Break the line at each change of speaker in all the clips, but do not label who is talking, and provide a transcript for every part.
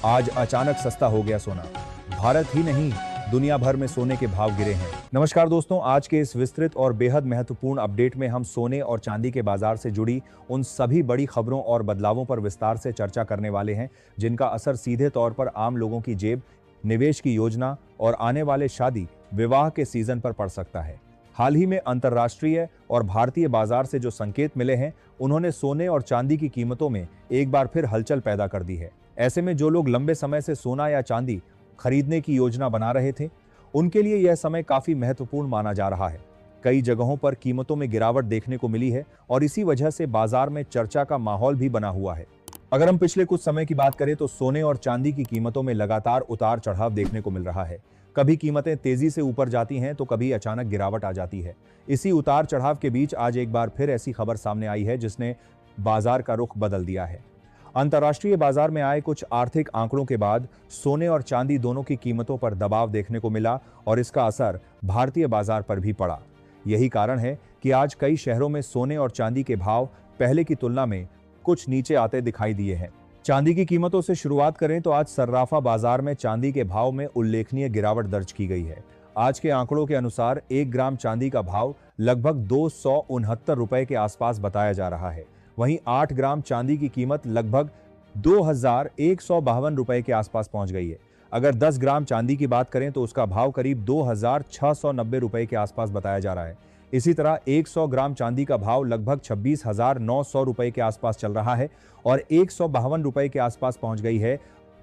आज अचानक सस्ता हो गया सोना। भारत ही नहीं, दुनिया भर में सोने के भाव गिरे हैं। नमस्कार दोस्तों, आज के इस विस्तृत और बेहद महत्वपूर्ण अपडेट में हम सोने और चांदी के बाजार से जुड़ी उन सभी बड़ी खबरों और बदलावों पर विस्तार से चर्चा करने वाले हैं जिनका असर सीधे तौर पर आम लोगों की जेब, निवेश की योजना और आने वाले शादी विवाह के सीजन पर पड़ सकता है। हाल ही में अंतर्राष्ट्रीय और भारतीय बाजार से जो संकेत मिले हैं, उन्होंने सोने और चांदी की कीमतों में एक बार फिर हलचल पैदा कर दी है। ऐसे में जो लोग लंबे समय से सोना या चांदी खरीदने की योजना बना रहे थे, उनके लिए यह समय काफी महत्वपूर्ण माना जा रहा है। कई जगहों पर कीमतों में गिरावट देखने को मिली है और इसी वजह से बाजार में चर्चा का माहौल भी बना हुआ है। अगर हम पिछले कुछ समय की बात करें तो सोने और चांदी की कीमतों में लगातार उतार चढ़ाव देखने को मिल रहा है। कभी कीमतें तेजी से ऊपर जाती हैं तो कभी अचानक गिरावट आ जाती है। इसी उतार चढ़ाव के बीच आज एक बार फिर ऐसी खबर सामने आई है जिसने बाजार का रुख बदल दिया है। अंतर्राष्ट्रीय बाजार में आए कुछ आर्थिक आंकड़ों के बाद सोने और चांदी दोनों की कीमतों पर दबाव देखने को मिला और इसका असर भारतीय बाजार पर भी पड़ा। यही कारण है कि आज कई शहरों में सोने और चांदी के भाव पहले की तुलना में कुछ नीचे आते दिखाई दिए हैं। चांदी की कीमतों से शुरुआत करें तो आज सर्राफा बाजार में चांदी के भाव में उल्लेखनीय गिरावट दर्ज की गई है। आज के आंकड़ों के अनुसार 1 ग्राम चांदी का भाव लगभग 269 रुपए के आसपास बताया जा रहा है। वहीं 8 ग्राम चांदी की कीमत लगभग 2152 रुपए के आसपास पहुंच गई है। अगर 10 ग्राम चांदी की बात करें तो उसका भाव करीब 2690 रुपए के आसपास बताया जा रहा है। इसी तरह 100 ग्राम चांदी का भाव लगभग 26,900 रुपए के आसपास चल रहा है और 152 रुपए के आसपास पहुंच गई है।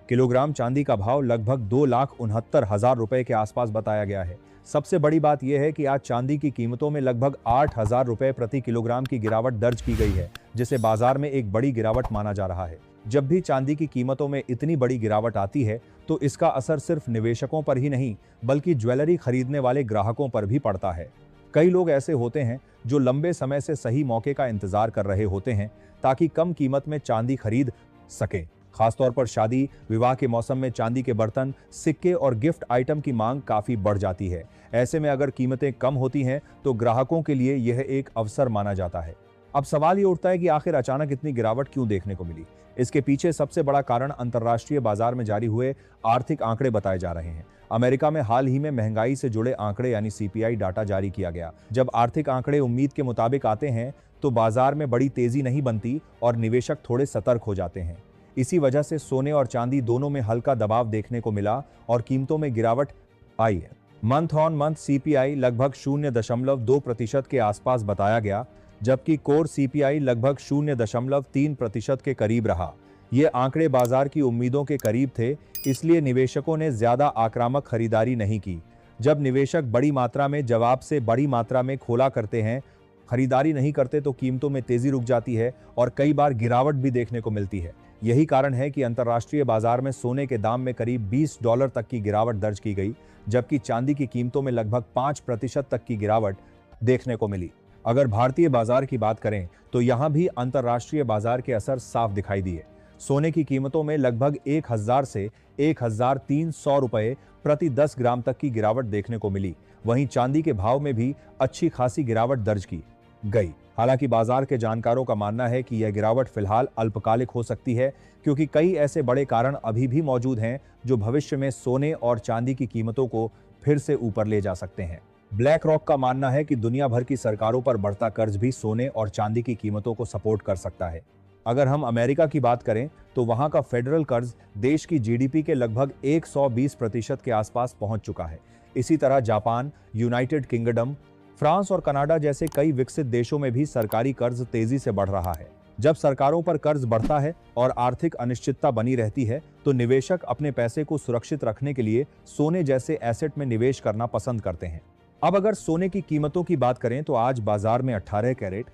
किलोग्राम चांदी का भाव लगभग 2,69,000 रुपए के आसपास बताया गया है। सबसे बड़ी बात यह है कि आज चांदी की कीमतों में लगभग 8,000 रुपए प्रति किलोग्राम की गिरावट दर्ज की गई है, जिसे बाजार में एक बड़ी गिरावट माना जा रहा है। जब भी चांदी की कीमतों में इतनी बड़ी गिरावट आती है तो इसका असर सिर्फ निवेशकों पर ही नहीं बल्कि ज्वेलरी खरीदने वाले ग्राहकों पर भी पड़ता है। कई लोग ऐसे होते हैं जो लंबे समय से सही मौके का इंतजार कर रहे होते हैं ताकि कम कीमत में चांदी खरीद सकें। खासतौर पर शादी विवाह के मौसम में चांदी के बर्तन, सिक्के और गिफ्ट आइटम की मांग काफी बढ़ जाती है। ऐसे में अगर कीमतें कम होती हैं तो ग्राहकों के लिए यह एक अवसर माना जाता है। अब सवाल ये उठता है कि आखिर अचानक इतनी गिरावट क्यों देखने को मिली। इसके पीछे सबसे बड़ा कारण अंतर्राष्ट्रीय बाजार में जारी हुए आर्थिक आंकड़े बताए जा रहे हैं। अमेरिका में हाल ही में महंगाई से जुड़े आंकड़े यानी सीपीआई डाटा जारी किया गया। जब आर्थिक आंकड़े उम्मीद के मुताबिक आते हैं तो बाजार में बड़ी तेजी नहीं बनती और निवेशक थोड़े सतर्क हो जाते हैं। इसी वजह से सोने और चांदी दोनों में हल्का दबाव देखने को मिला और कीमतों में गिरावट आई है। मंथ ऑन मंथ सीपीआई लगभग 0.2% के आसपास बताया गया, जबकि कोर सीपीआई लगभग 0.3% के करीब रहा। ये आंकड़े बाजार की उम्मीदों के करीब थे, इसलिए निवेशकों ने ज्यादा आक्रामक खरीदारी नहीं की। जब निवेशक बड़ी मात्रा में जवाब से बड़ी मात्रा में खोला करते हैं, खरीदारी नहीं करते तो कीमतों में तेजी रुक जाती है और कई बार गिरावट भी देखने को मिलती है। यही कारण है कि अंतर्राष्ट्रीय बाजार में सोने के दाम में करीब $20 तक की गिरावट दर्ज की गई, जबकि चांदी की कीमतों में लगभग 5% तक की गिरावट देखने को मिली। अगर भारतीय बाजार की बात करें तो यहां भी अंतर्राष्ट्रीय बाजार के असर साफ दिखाई दिए। सोने की कीमतों में लगभग 1,000 से 1,300 रुपए प्रति 10 ग्राम तक की गिरावट देखने को मिली। वहीं चांदी के भाव में भी अच्छी खासी गिरावट दर्ज की गई। हालांकि बाजार के जानकारों का मानना है कि यह गिरावट फिलहाल अल्पकालिक हो सकती है, क्योंकि कई ऐसे बड़े कारण अभी भी मौजूद हैं जो भविष्य में सोने और चांदी की कीमतों को फिर से ऊपर ले जा सकते हैं। ब्लैक रॉक का मानना है कि दुनिया भर की सरकारों पर बढ़ता कर्ज भी सोने और चांदी की कीमतों को सपोर्ट कर सकता है। अगर हम अमेरिका की बात करें तो वहां का फेडरल कर्ज देश की जीडीपी के लगभग 120% के आसपास पहुंच चुका है। इसी तरह जापान, यूनाइटेड किंगडम, फ्रांस और कनाडा जैसे कई विकसित देशों में भी सरकारी कर्ज तेजी से बढ़ रहा है। जब सरकारों पर कर्ज बढ़ता है और आर्थिक अनिश्चितता बनी रहती है तो निवेशक अपने पैसे को सुरक्षित रखने के लिए सोने जैसे एसेट में निवेश करना पसंद करते हैं। अब अगर सोने की कीमतों की बात करें तो आज बाजार में 18 कैरेट,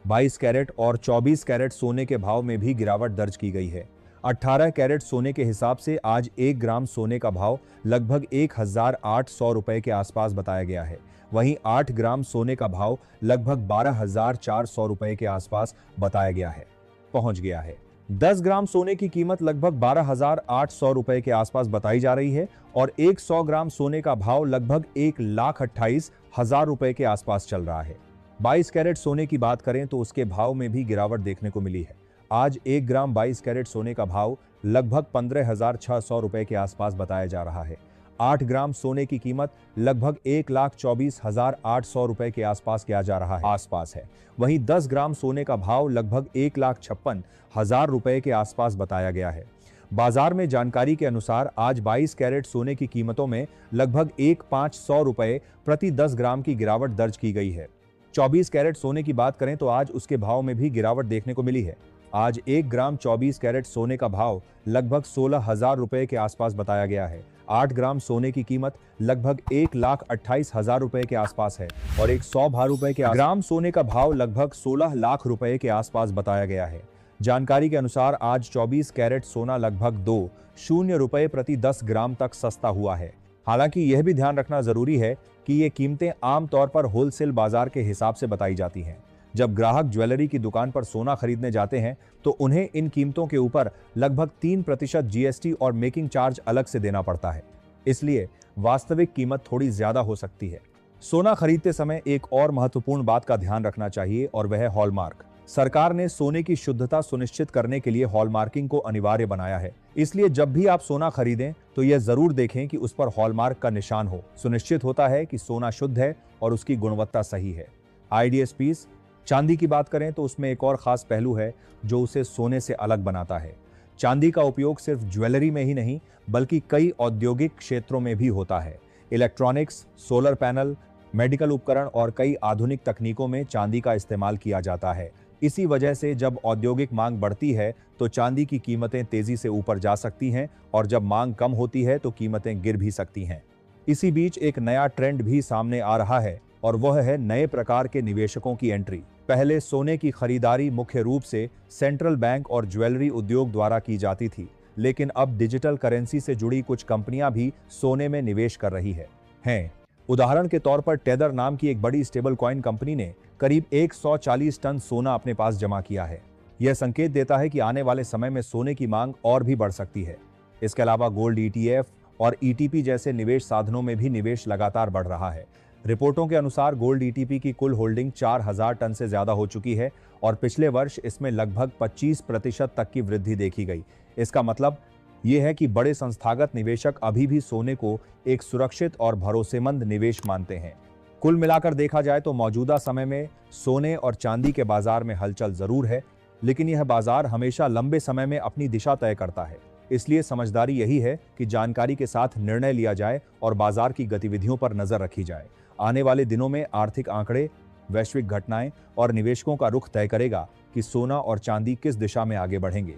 22 कैरेट और 24 कैरेट सोने के भाव में भी गिरावट दर्ज की गई है। 18 कैरेट सोने के हिसाब से आज 1 ग्राम सोने का भाव लगभग 1,800 रुपए के आसपास बताया गया है। वहीं 8 ग्राम सोने का भाव लगभग 12,400 रुपए के आसपास बताया गया है, पहुंच गया है। 10 ग्राम सोने की कीमत लगभग 12,800 रुपए के आसपास बताई जा रही है और 100 ग्राम सोने का भाव लगभग 1,28,000 रुपए के आसपास चल रहा है। 22 कैरेट सोने की बात करें तो उसके भाव में भी गिरावट देखने को मिली है। आज 1 ग्राम 22 कैरेट सोने का भाव लगभग 15,600 रुपए के आसपास बताया जा रहा है। 8 ग्राम सोने की कीमत लगभग 1,24,800 रुपए के आसपास किया जा रहा है। वहीं 10 ग्राम सोने का भाव लगभग 1,56,000 रुपए के आसपास बताया गया है। बाजार में जानकारी के अनुसार आज 22 कैरेट सोने की कीमतों में लगभग 1,500 रुपए प्रति 10 ग्राम की गिरावट दर्ज की गई है। 24 कैरेट सोने की बात करें तो आज उसके भाव में भी गिरावट देखने को मिली है। आज 1 ग्राम 24 कैरेट सोने का भाव लगभग 16,000 रुपए के आसपास बताया गया है। 8 ग्राम सोने की कीमत लगभग 1,28,000 रुपए के आसपास है और 100 रुपए के ग्राम सोने का भाव लगभग 16 लाख रुपए के आसपास बताया गया है। जानकारी के अनुसार आज 24 कैरेट सोना लगभग 2.0 रुपए प्रति 10 ग्राम तक सस्ता हुआ है। हालांकि यह भी ध्यान रखना जरूरी है कि ये कीमतें आमतौर पर होलसेल बाजार के हिसाब से बताई जाती हैं। जब ग्राहक ज्वेलरी की दुकान पर सोना खरीदने जाते हैं तो उन्हें इन कीमतों के ऊपर लगभग 3% जीएसटी और मेकिंग चार्ज अलग से देना पड़ता है, इसलिए वास्तविक कीमत थोड़ी ज्यादा हो सकती है। सोना खरीदते समय एक और महत्वपूर्ण बात का ध्यान रखना चाहिए और वह है हॉलमार्क। सरकार ने सोने की शुद्धता सुनिश्चित करने के लिए हॉलमार्किंग को अनिवार्य बनाया है, इसलिए जब भी आप सोना खरीदें तो यह जरूर देखें कि उस पर हॉलमार्क का निशान हो। सुनिश्चित होता है कि सोना शुद्ध है और उसकी गुणवत्ता सही है। आईडीएस पीस चांदी की बात करें तो उसमें एक और खास पहलू है जो उसे सोने से अलग बनाता है। चांदी का उपयोग सिर्फ ज्वेलरी में ही नहीं बल्कि कई औद्योगिक क्षेत्रों में भी होता है। इलेक्ट्रॉनिक्स, सोलर पैनल, मेडिकल उपकरण और कई आधुनिक तकनीकों में चांदी का इस्तेमाल किया जाता है। इसी वजह से जब औद्योगिक मांग बढ़ती है तो चांदी की कीमतें तेजी से ऊपर जा सकती हैं और जब मांग कम होती है तो कीमतें गिर भी सकती हैं। इसी बीच एक नया ट्रेंड भी सामने आ रहा है और वह है नए प्रकार के निवेशकों की एंट्री। पहले सोने की खरीदारी मुख्य रूप से सेंट्रल बैंक और ज्वेलरी उद्योग द्वारा की जाती थी, लेकिन अब डिजिटल करेंसी से जुड़ी कुछ कंपनियां भी सोने में निवेश कर रही हैं। उदाहरण के तौर पर टेदर नाम की एक बड़ी स्टेबल कॉइन कंपनी ने करीब 140 टन सोना अपने पास जमा किया है। यह संकेत देता है कि आने वाले समय में सोने की मांग और भी बढ़ सकती है। इसके अलावा गोल्ड ईटीएफ और ईटीपी जैसे निवेश साधनों में भी निवेश लगातार बढ़ रहा है। रिपोर्टों के अनुसार गोल्ड ईटीपी की कुल होल्डिंग 4,000 टन से ज्यादा हो चुकी है और पिछले वर्ष इसमें लगभग 25% तक की वृद्धि देखी गई। इसका मतलब यह है कि बड़े संस्थागत निवेशक अभी भी सोने को एक सुरक्षित और भरोसेमंद निवेश मानते हैं। कुल मिलाकर देखा जाए तो मौजूदा समय में सोने और चांदी के बाजार में हलचल जरूर है, लेकिन यह बाजार हमेशा लंबे समय में अपनी दिशा तय करता है। इसलिए समझदारी यही है कि जानकारी के साथ निर्णय लिया जाए और बाजार की गतिविधियों पर नजर रखी जाए। आने वाले दिनों में आर्थिक आंकड़े, वैश्विक घटनाएं और निवेशकों का रुख तय करेगा कि सोना और चांदी किस दिशा में आगे बढ़ेंगे।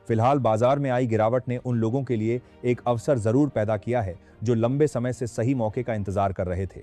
फिलहाल बाजार में आई गिरावट ने उन लोगों के लिए एक अवसर जरूर पैदा किया है जो लंबे समय से सही मौके का इंतजार कर रहे थे।